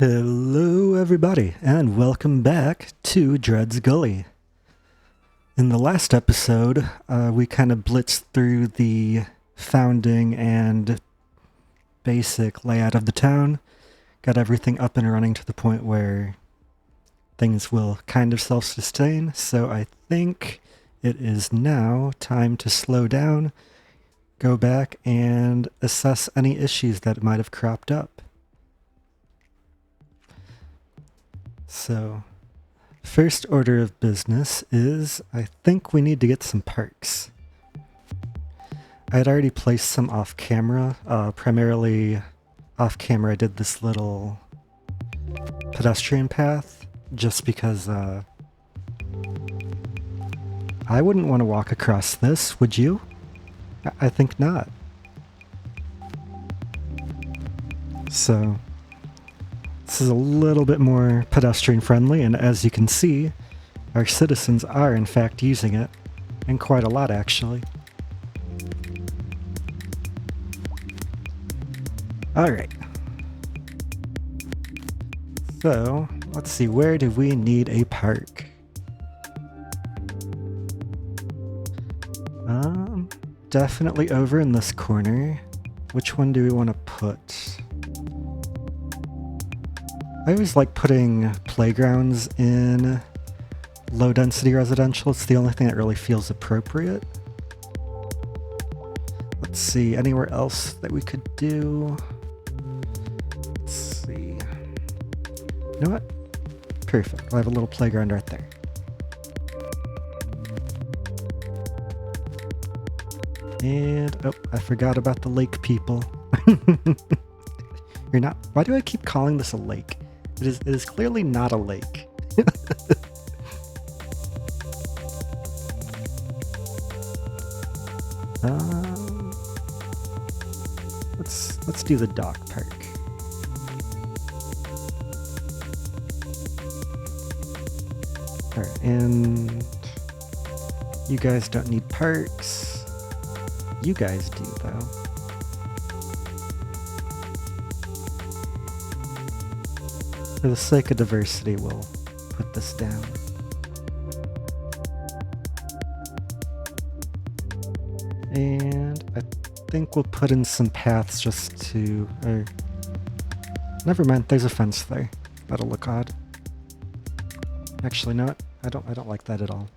Hello, everybody, and welcome back to Dread's Gully. In the last episode, we kind of blitzed through the founding and basic layout of the town, got everything up and running to the point where things will kind of self-sustain, so I think it is now time to slow down, go back, and assess any issues that might have cropped up. So, first order of business is, I think we need to get some parks. I had already placed some off-camera. Primarily off-camera I did this little pedestrian path, just because I wouldn't want to walk across this, would you? I think not. So, this is a little bit more pedestrian friendly, and as you can see, our citizens are in fact using it, and quite a lot actually. Alright. So, let's see, where do we need a park? Definitely over in this corner. Which one do we want to put? I always like putting playgrounds in low-density residential. It's the only thing that really feels appropriate. Let's see, anywhere else that we could do? Let's see. You know what? Perfect. We'll have a little playground right there. And, oh, I forgot about the lake people. You're not... Why do I keep calling this a lake? It is clearly not a lake. Let's do the dog park. Alright, and you guys don't need parks. You guys do, though. For the sake of diversity, we'll put this down. And I think we'll put in some paths just to... or never mind, there's a fence there. That'll look odd. Actually, no, I don't like that at all.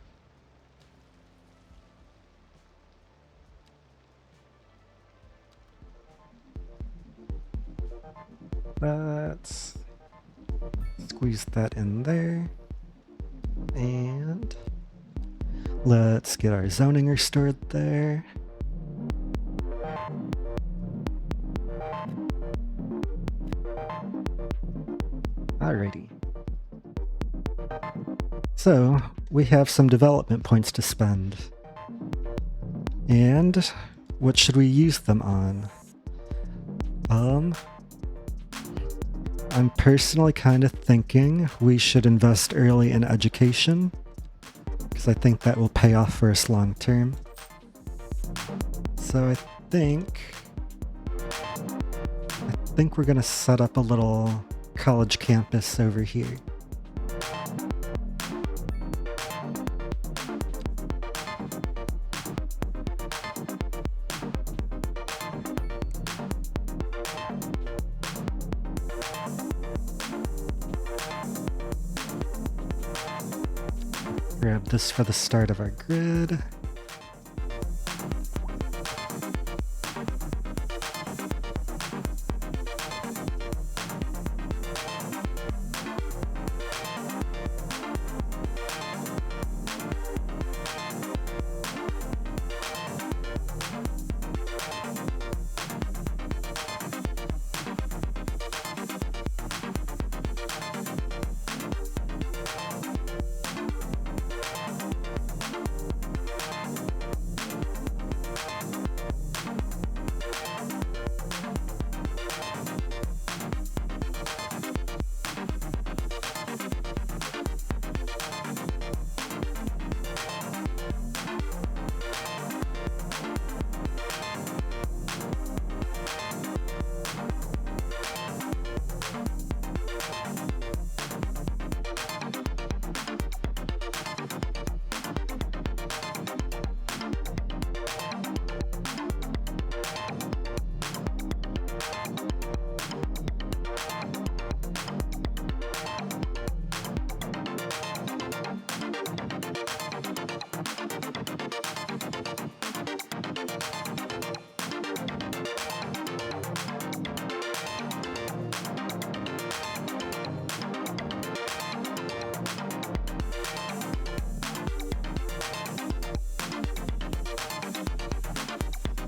Let's squeeze that in there. And let's get our zoning restored there. Alrighty. So, we have some development points to spend. And what should we use them on? I'm personally kind of thinking we should invest early in education, because I think that will pay off for us long term. So I think we're gonna set up a little college campus over here. Grab this for the start of our grid.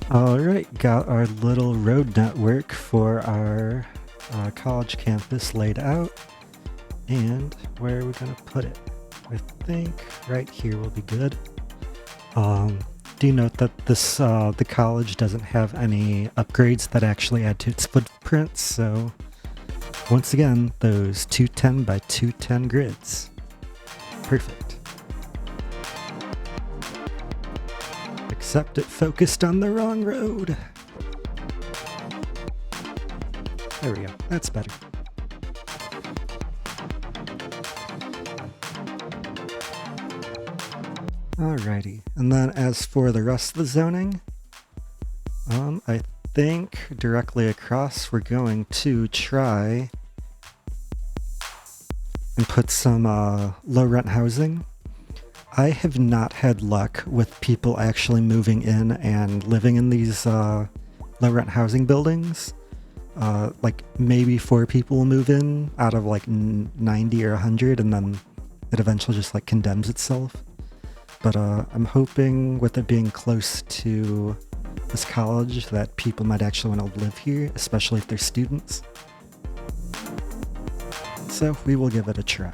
Alright, got our little road network for our college campus laid out. And where are we going to put it? I think right here will be good. Do note that this the college doesn't have any upgrades that actually add to its footprint, so once again, those 210 by 210 grids. Perfect. Except it focused on the wrong road. There we go, that's better. Alrighty, and then as for the rest of the zoning, I think directly across we're going to try and put some low rent housing. I have not had luck with people actually moving in and living in these low rent housing buildings. Like maybe 4 people will move in out of like 90 or 100, and then it eventually just like condemns itself. But I'm hoping with it being close to this college that people might actually want to live here, especially if they're students. So we will give it a try.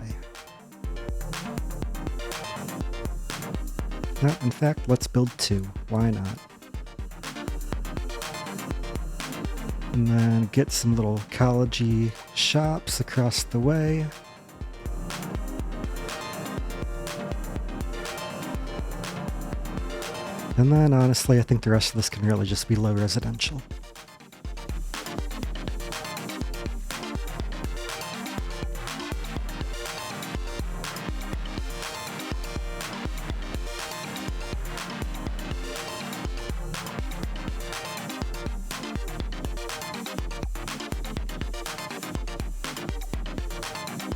No, in fact, let's build 2. Why not? And then get some little college-y shops across the way. And then, honestly, I think the rest of this can really just be low residential.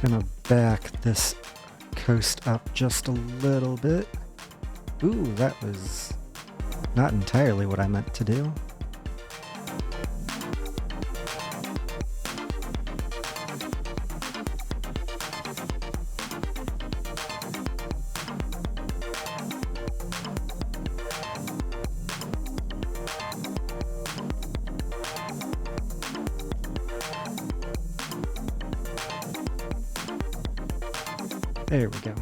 Gonna back this coast up just a little bit. Ooh, that was not entirely what I meant to do. There we go.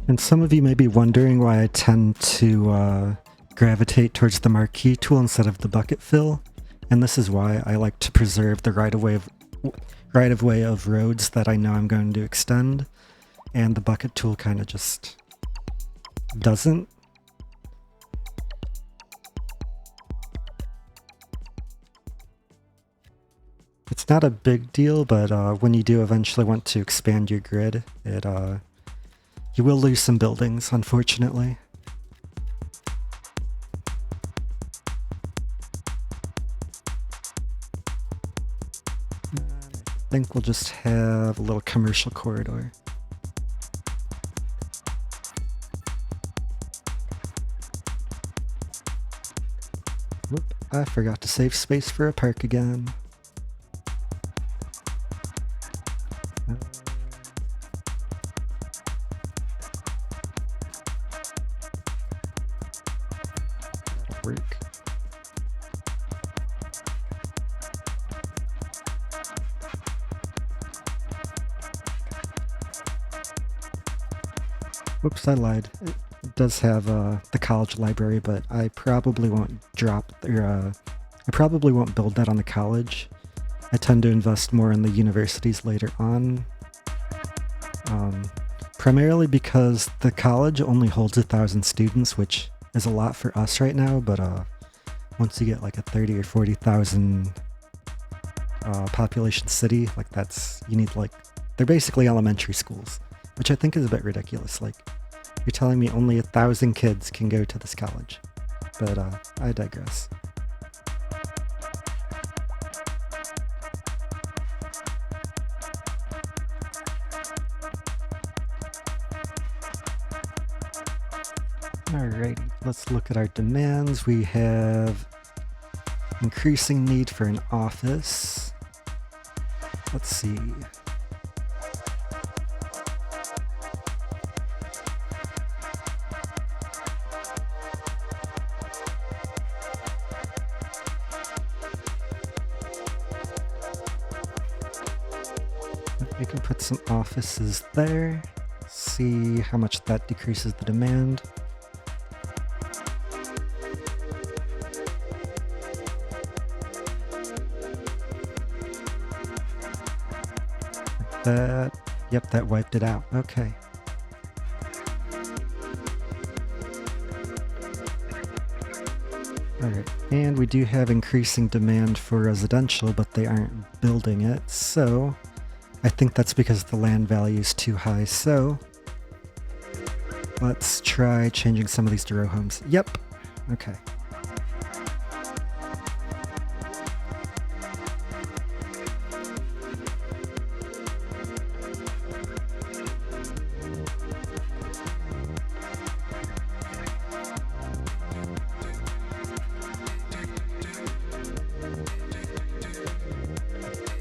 And some of you may be wondering why I tend to gravitate towards the marquee tool instead of the bucket fill, and this is why I like to preserve the right of way of roads that I know I'm going to extend, and the bucket tool kind of just doesn't. It's not a big deal, but when you do eventually want to expand your grid, you will lose some buildings, unfortunately. I think we'll just have a little commercial corridor. Whoop, I forgot to save space for a park again. Work. Whoops, I lied. It does have the college library, but I probably won't I probably won't build that on the college. I tend to invest more in the universities later on. Primarily because the college only holds 1,000 students, which is a lot for us right now, but once you get like a 30 or 40,000 population city, like they're basically elementary schools, which I think is a bit ridiculous. Like, you're telling me only 1,000 kids can go to this college, but I digress. Alrighty, let's look at our demands. We have Increasing need for an office. Let's see. We can put some offices there. See how much that decreases the demand. Yep, that wiped it out. Okay. Alright, and we do have increasing demand for residential, but they aren't building it, so I think that's because the land value is too high, so let's try changing some of these to row homes. Yep. Okay.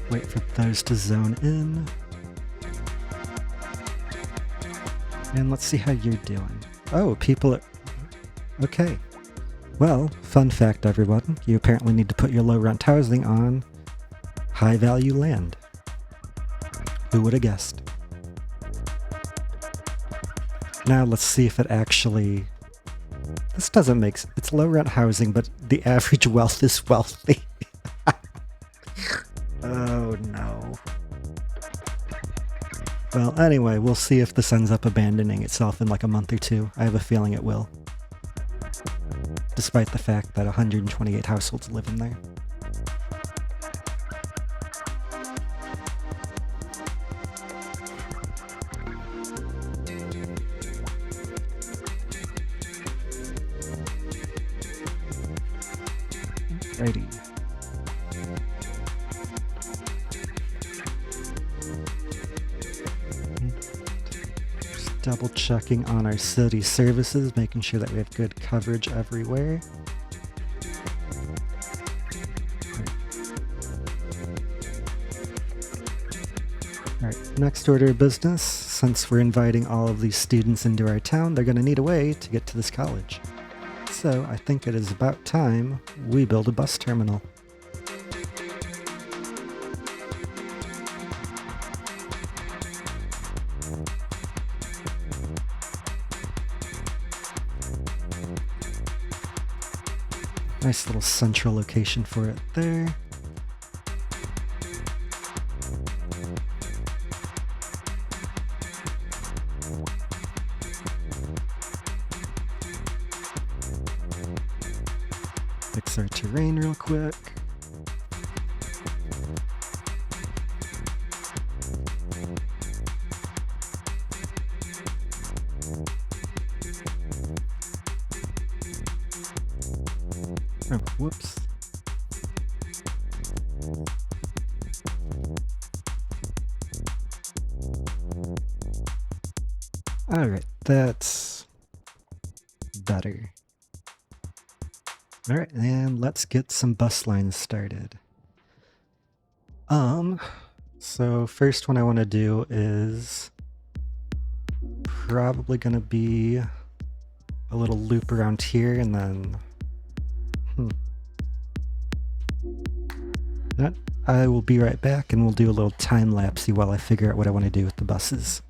Wait for those to zone in. And let's see how you're doing. Oh, people are... Okay. Well, fun fact everyone, you apparently need to put your low rent housing on high value land. Who would have guessed? Now let's see if it actually... This doesn't make sense. It's low rent housing, but the average wealth is wealthy. Oh no. Well, anyway, we'll see if this ends up abandoning itself in like a month or two. I have a feeling it will. Despite the fact that 128 households live in there. Righty. Just double checking on our city services, making sure that we have good coverage everywhere. Alright, next order of business. Since we're inviting all of these students into our town, they're going to need a way to get to this college. So I think it is about time we build a bus terminal. Nice little central location for it there. Fix our terrain real quick. Oh, whoops. Alright, that's better. Alright, and let's get some bus lines started. So first one I want to do is probably going to be a little loop around here and then that I will be right back and we'll do a little time lapse while I figure out what I want to do with the buses.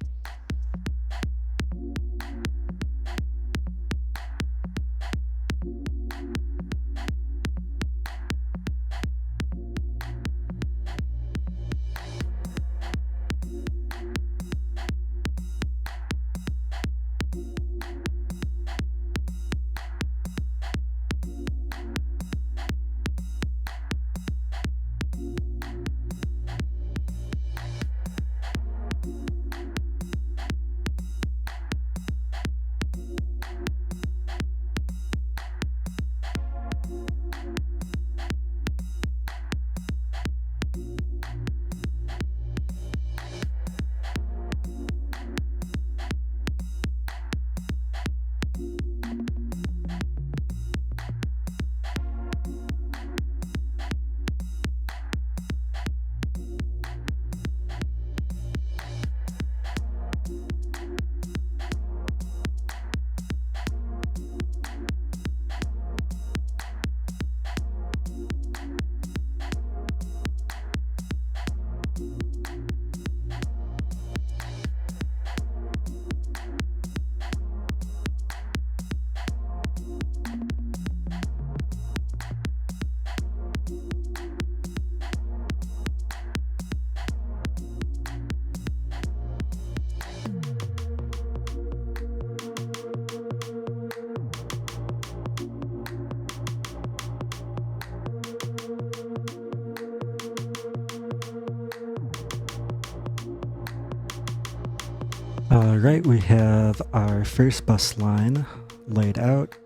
Alright, we have our first bus line laid out.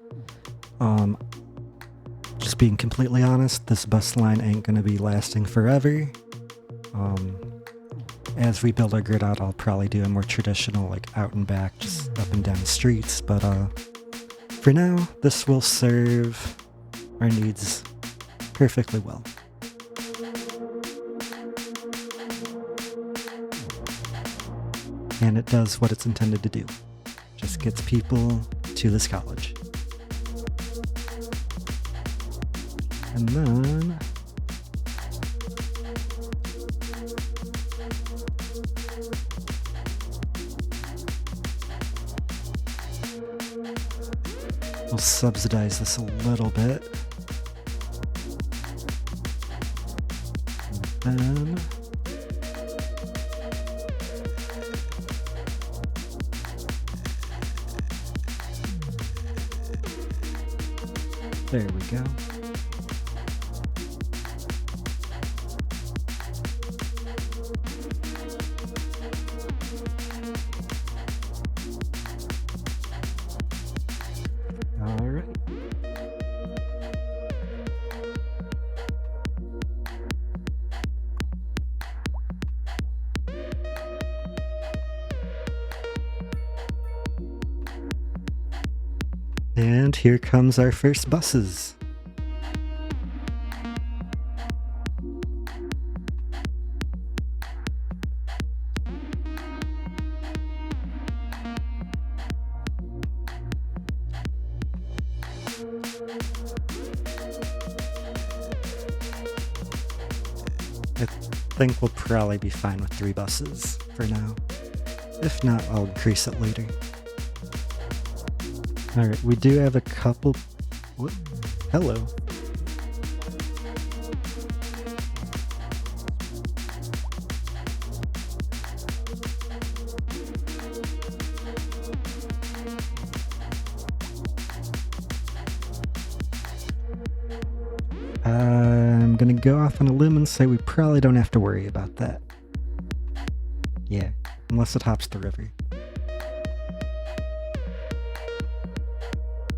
Just being completely honest, this bus line ain't gonna be lasting forever. As we build our grid out, I'll probably do a more traditional, like out and back, just up and down streets, but for now, this will serve our needs perfectly well. And it does what it's intended to do. Just gets people to this college. And then we'll subsidize this a little bit. And then there we go. All right. And here comes our first buses. I think we'll probably be fine with 3 buses for now. If not, I'll increase it later. Alright, we do have a couple... Whoop. Hello. I'm gonna go off on a limb and say we probably don't have to worry about that. Yeah, unless it hops the river.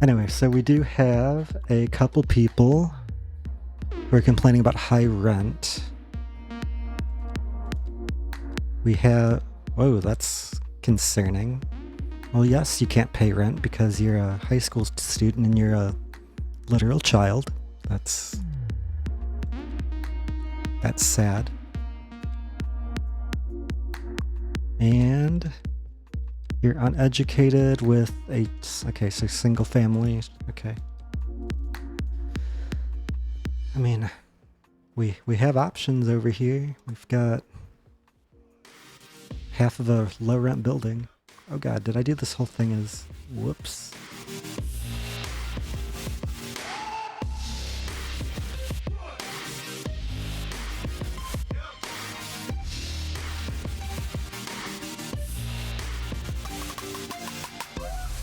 Anyway, so we do have a couple people who are complaining about high rent. We have... Whoa, that's concerning. Well, yes, you can't pay rent because you're a high school student and you're a literal child. That's sad. And you're uneducated with a... Okay, so single family. Okay. I mean, we have options over here. We've got half of a low rent building. Oh god, did I do this whole thing as... Whoops.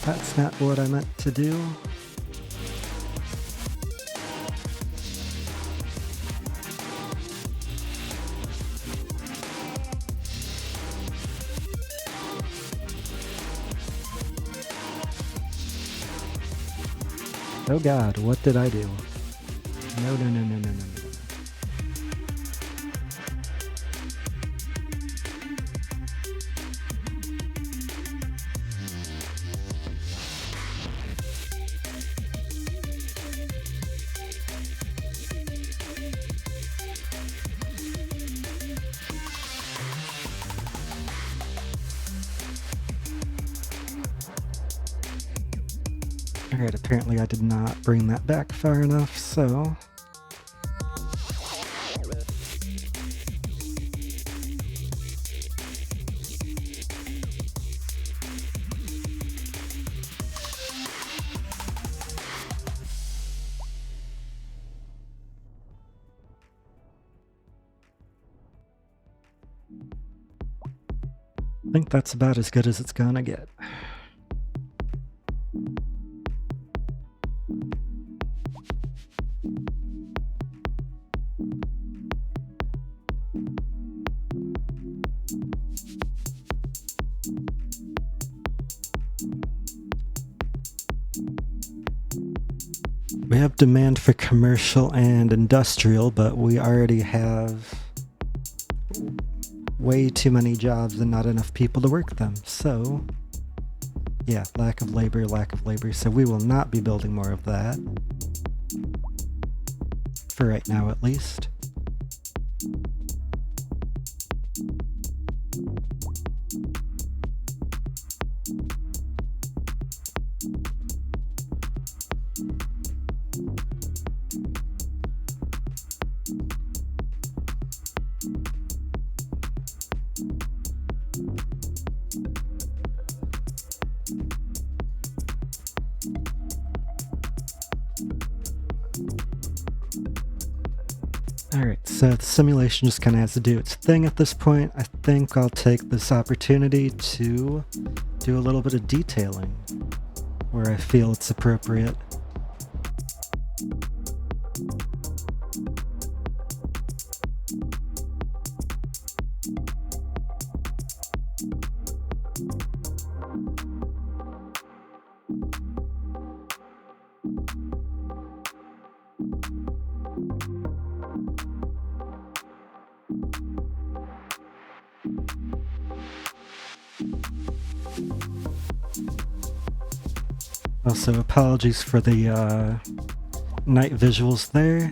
That's not what I meant to do. Oh god, what did I do? No, no, no, no, no, no, no. Alright, apparently I did not bring that back far enough, so... I think that's about as good as it's gonna get. We have demand for commercial and industrial, but we already have way too many jobs and not enough people to work them. So, yeah, lack of labor. So we will not be building more of that. For right now, at least. Alright, so the simulation just kind of has to do its thing at this point. I think I'll take this opportunity to do a little bit of detailing where I feel it's appropriate. Also, apologies for the night visuals there.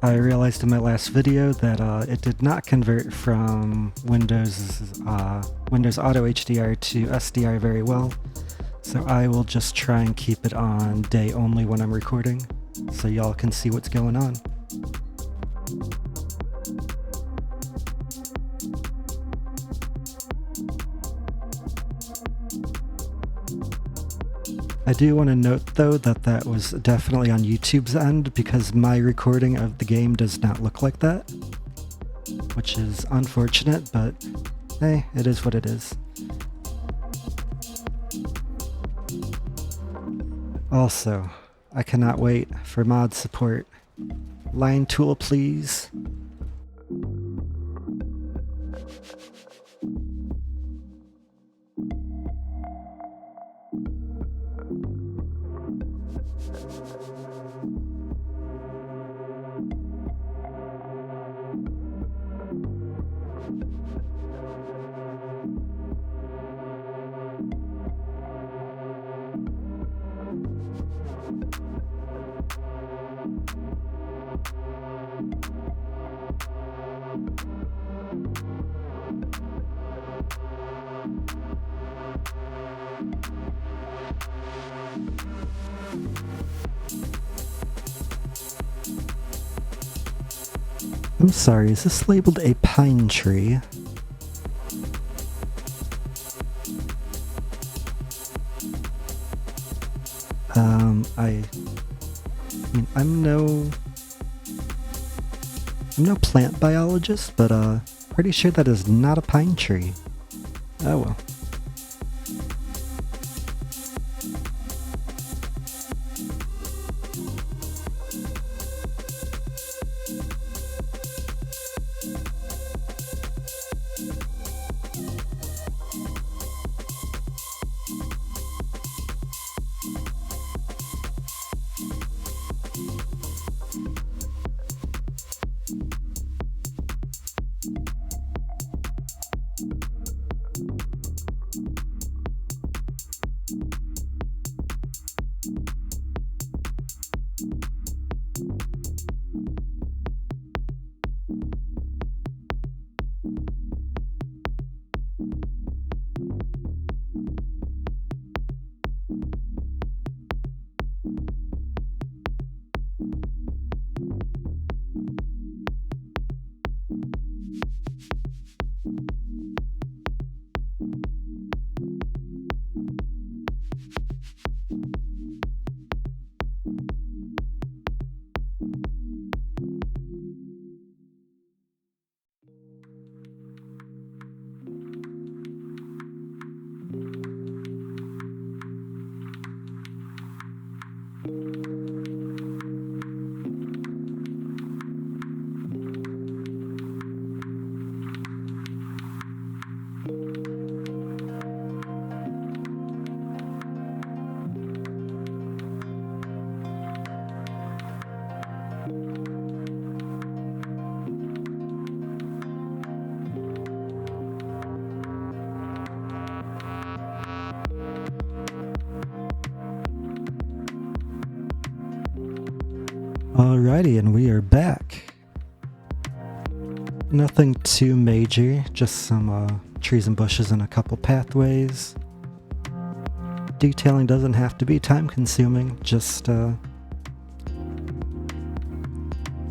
I realized in my last video that it did not convert from Windows Auto HDR to SDR very well, so I will just try and keep it on day only when I'm recording, so y'all can see what's going on. I do want to note though that that was definitely on YouTube's end because my recording of the game does not look like that, which is unfortunate, but hey, it is what it is. Also, I cannot wait for mod support. Line tool, please. I'm sorry, is this labeled a pine tree? I mean, I'm no plant biologist, but pretty sure that is not a pine tree. Oh well. Alrighty, and we are back. Nothing too major, just some trees and bushes and a couple pathways. Detailing doesn't have to be time consuming, just it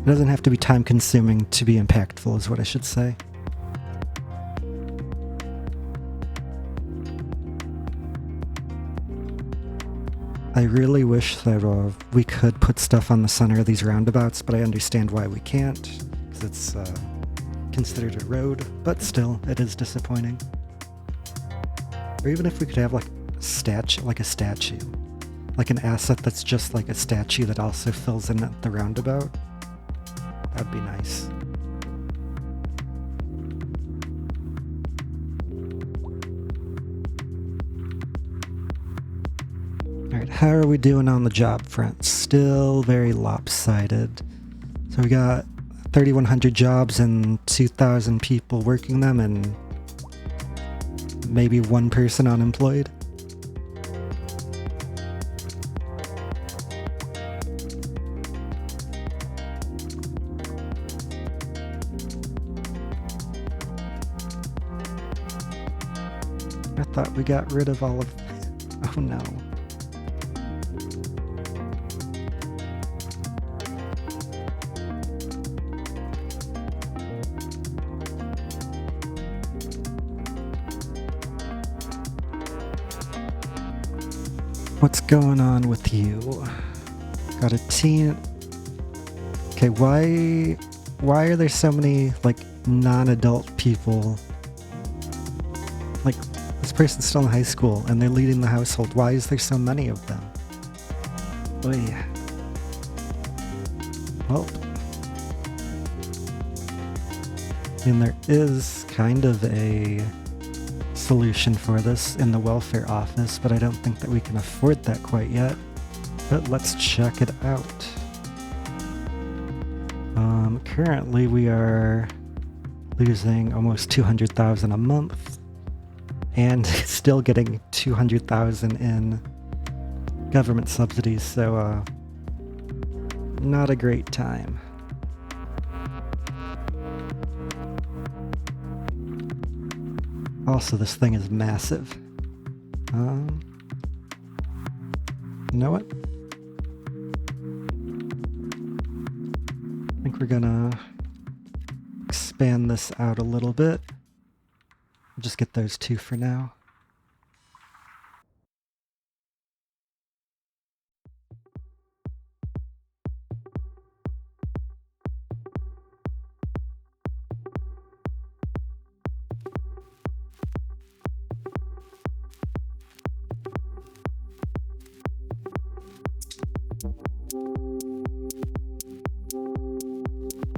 doesn't have to be time consuming to be impactful is what I should say. I really wish that we could put stuff on the center of these roundabouts, but I understand why we can't, because it's considered a road, but still, it is disappointing. Or even if we could have like a statue, like an asset that's just like a statue that also fills in at the roundabout, that'd be nice. Alright, how are we doing on the job front? Still very lopsided. So we got 3,100 jobs and 2,000 people working them and maybe one person unemployed. I thought we got rid of all of... Oh no. What's going on with you? Got a teen... Okay, why are there so many, like, non-adult people? Like, this person's still in high school, and they're leading the household. Why is there so many of them? Oy. Well... And there is kind of a solution for this in the welfare office, but I don't think that we can afford that quite yet. But let's check it out. Currently we are losing almost 200,000 a month and still getting 200,000 in government subsidies, so not a great time. Also, this thing is massive. You know what? I think we're gonna expand this out a little bit. Just get those two for now.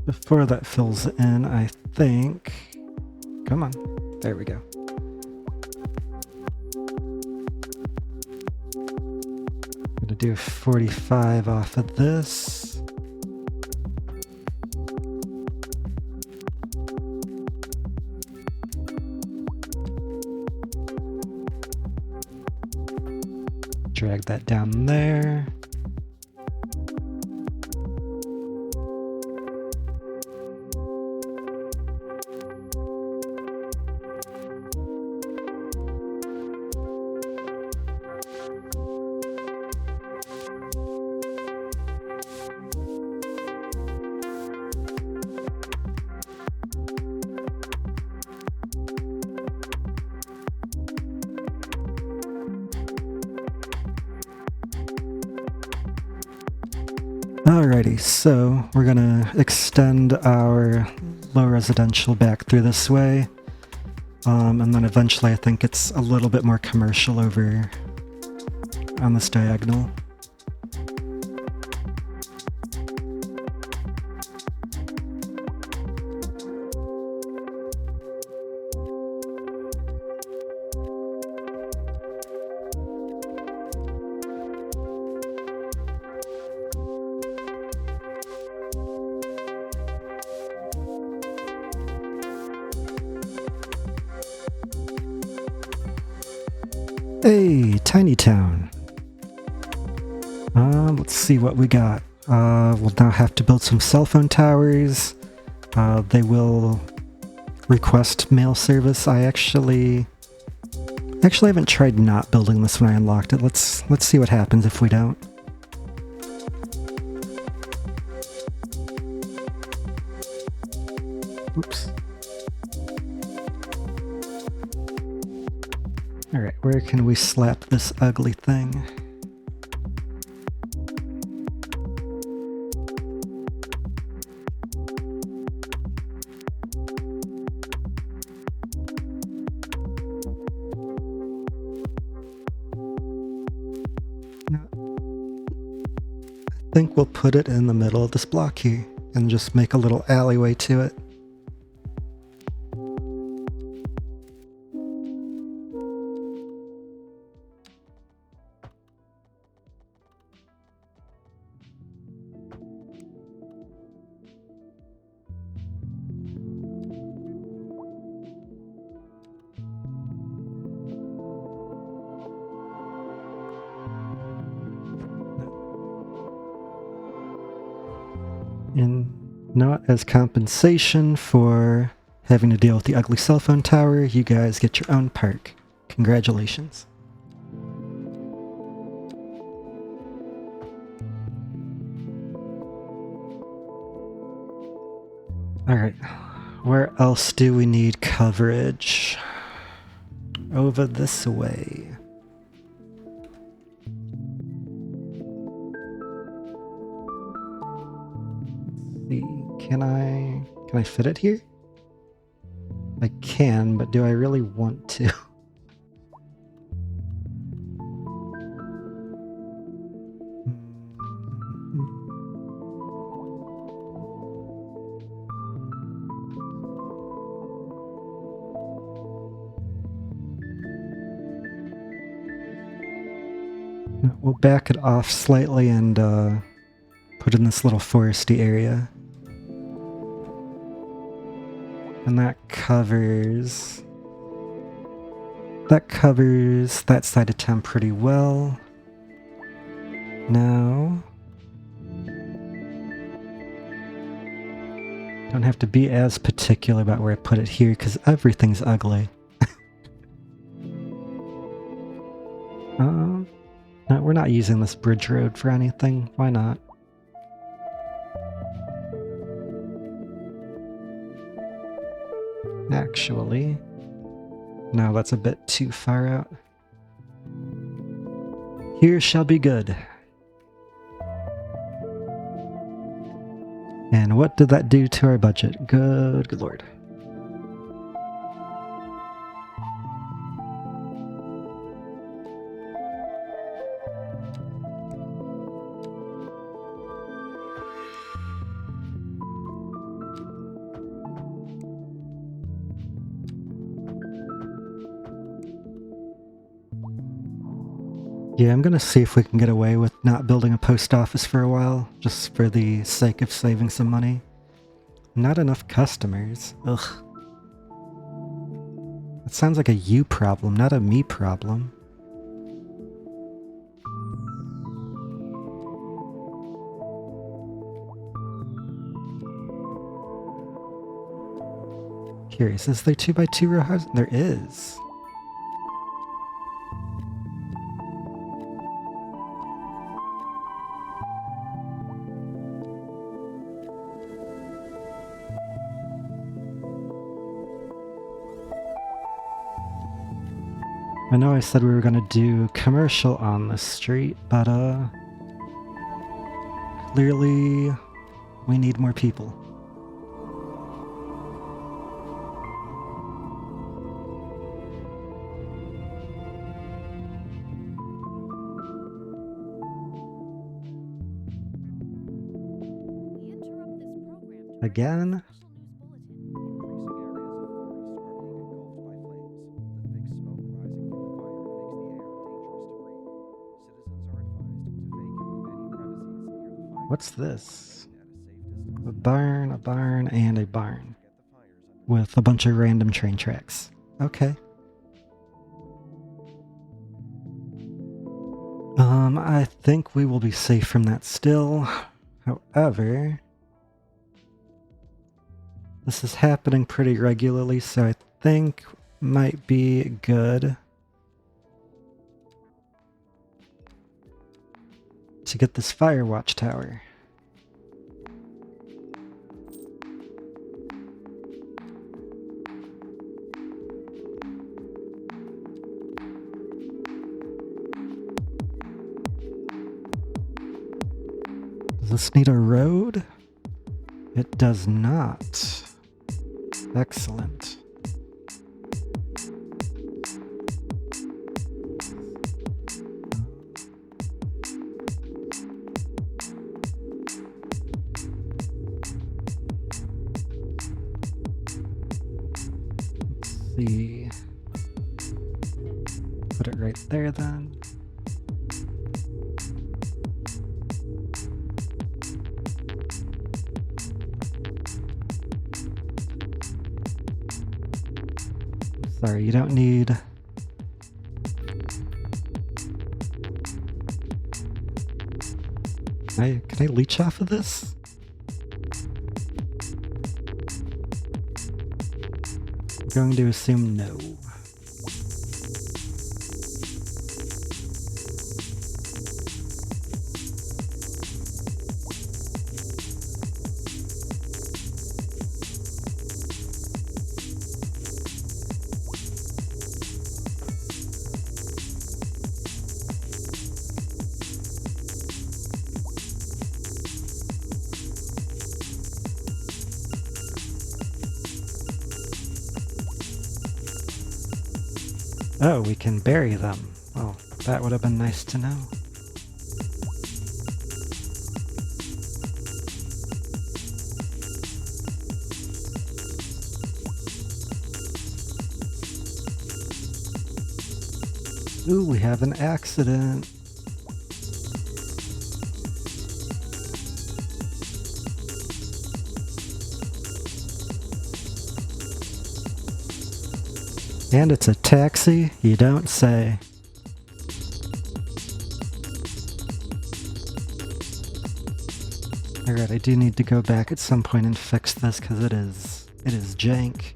Before that fills in, I think... Come on. There we go. I'm gonna do 45 off of this. Drag that down there. Alrighty, so we're gonna extend our low residential back through this way, and then eventually I think it's a little bit more commercial over on this diagonal. Hey, tiny town. Let's see what we got. We'll now have to build some cell phone towers. They will request mail service. I actually haven't tried not building this when I unlocked it. Let's see what happens if we don't. Oops. Alright, where can we slap this ugly thing? I think we'll put it in the middle of this block here and just make a little alleyway to it. And not as compensation for having to deal with the ugly cell phone tower, you guys get your own park. Congratulations. Alright, where else do we need coverage? Over this way. Can I fit it here? I can, but do I really want to? We'll back it off slightly and put in this little foresty area. And that covers that side of town pretty well. Now, don't have to be as particular about where I put it here because everything's ugly. No, we're not using this bridge road for anything. Why not? Actually, no, that's a bit too far out. Here shall be good. And what did that do to our budget? Good lord. Yeah, I'm gonna see if we can get away with not building a post office for a while, just for the sake of saving some money. Not enough customers. Ugh. That sounds like a you problem, not a me problem. Curious, is there 2x2 row house? There is. I know I said we were gonna do commercial on this street, but clearly we need more people. Again? What's this? A barn, and a barn. With a bunch of random train tracks. Okay. I think we will be safe from that still. However, this is happening pretty regularly, so I think might be good to get this fire watchtower. Does this need a road? It does not. Excellent. Let's see. Put it right there then. Sorry, you don't need... Can I leech off of this? I'm going to assume no. Oh, we can bury them. Well, that would have been nice to know. Ooh, we have an accident. And it's a taxi? You don't say. Alright, I do need to go back at some point and fix this because it is jank.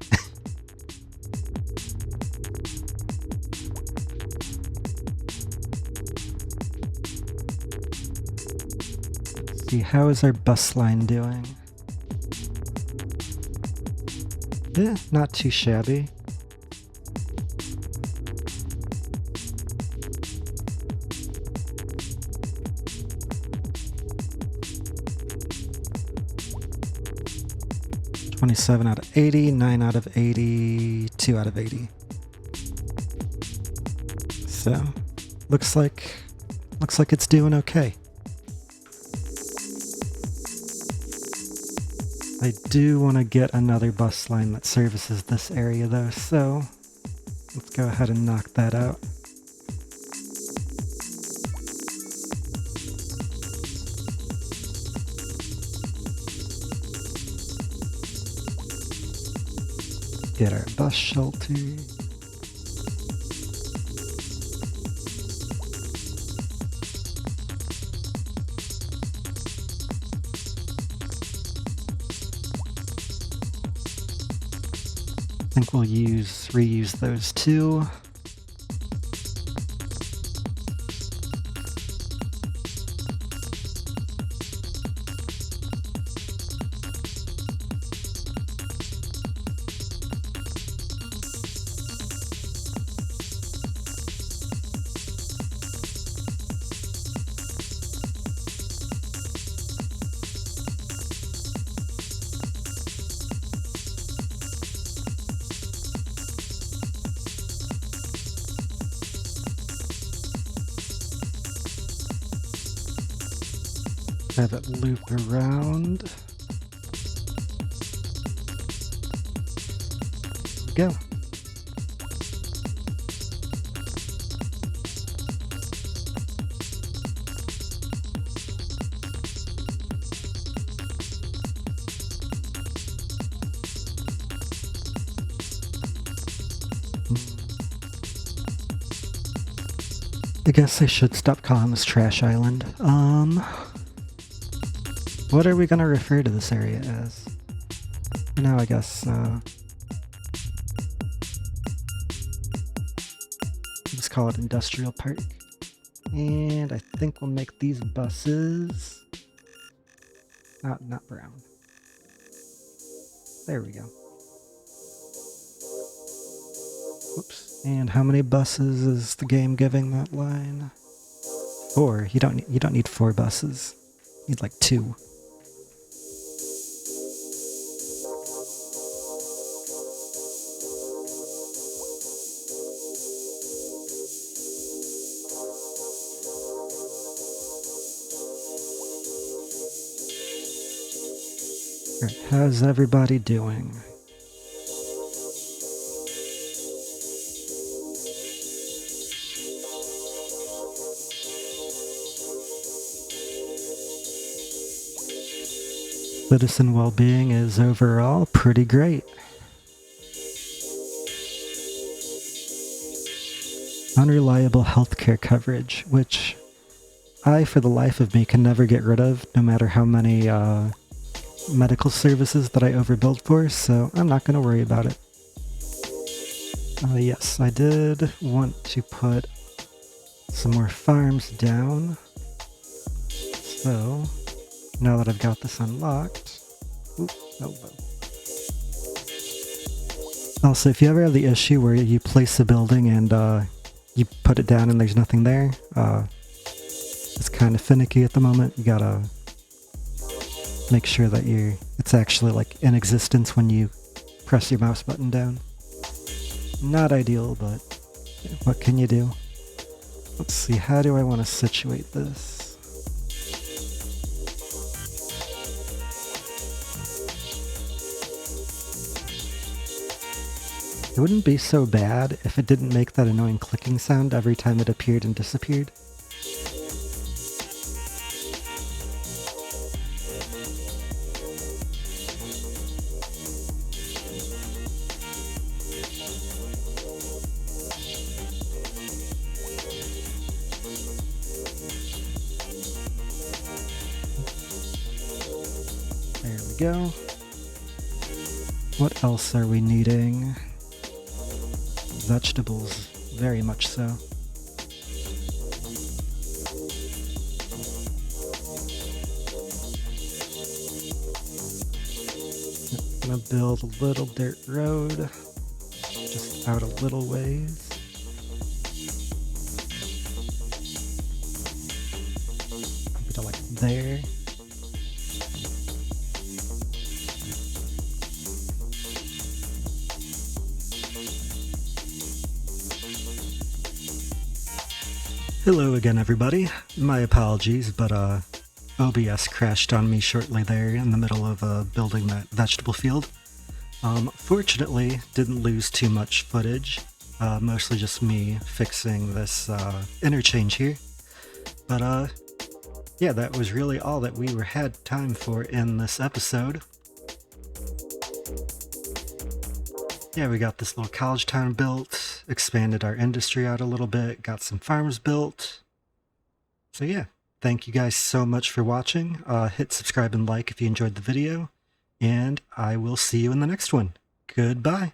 Let's see, how is our bus line doing? Yeah, not too shabby. $27 out of 80, 9 out of 80, 2 out of 80. So, looks like it's doing okay. I do want to get another bus line that services this area though, so let's go ahead and knock that out. Get our bus shelter. I think we'll reuse those two. Have it loop around. Go. I guess I should stop calling this Trash Island. What are we gonna refer to this area as? Now I guess, let's call it Industrial Park. And I think we'll make these buses... not brown. There we go. Whoops. And how many buses is the game giving that line? 4. You don't need 4 buses. You need like 2. Alright, how's everybody doing? Citizen well-being is overall pretty great. Unreliable healthcare coverage, which I, for the life of me, can never get rid of, no matter how many medical services that I overbilled for, so I'm not going to worry about it. Yes, I did want to put some more farms down, so now that I've got this unlocked... Oop, oh. Also, if you ever have the issue where you place a building and you put it down and there's nothing there, it's kind of finicky at the moment. You gotta make sure that it's actually like in existence when you press your mouse button down. Not ideal, but what can you do? Let's see, how do I want to situate this? It wouldn't be so bad if it didn't make that annoying clicking sound every time it appeared and disappeared. There we go. What else are we needing? Vegetables, very much so. I'm gonna build a little dirt road, just out a little ways. Maybe to like there. Hello again, everybody. My apologies, but OBS crashed on me shortly there in the middle of building that vegetable field. Fortunately, didn't lose too much footage, mostly just me fixing this interchange here. But yeah, that was really all that we had time for in this episode. Yeah, we got this little college town built, expanded our industry out a little bit, got some farms built. So yeah, thank you guys so much for watching. Hit subscribe and like if you enjoyed the video, and I will see you in the next one. Goodbye.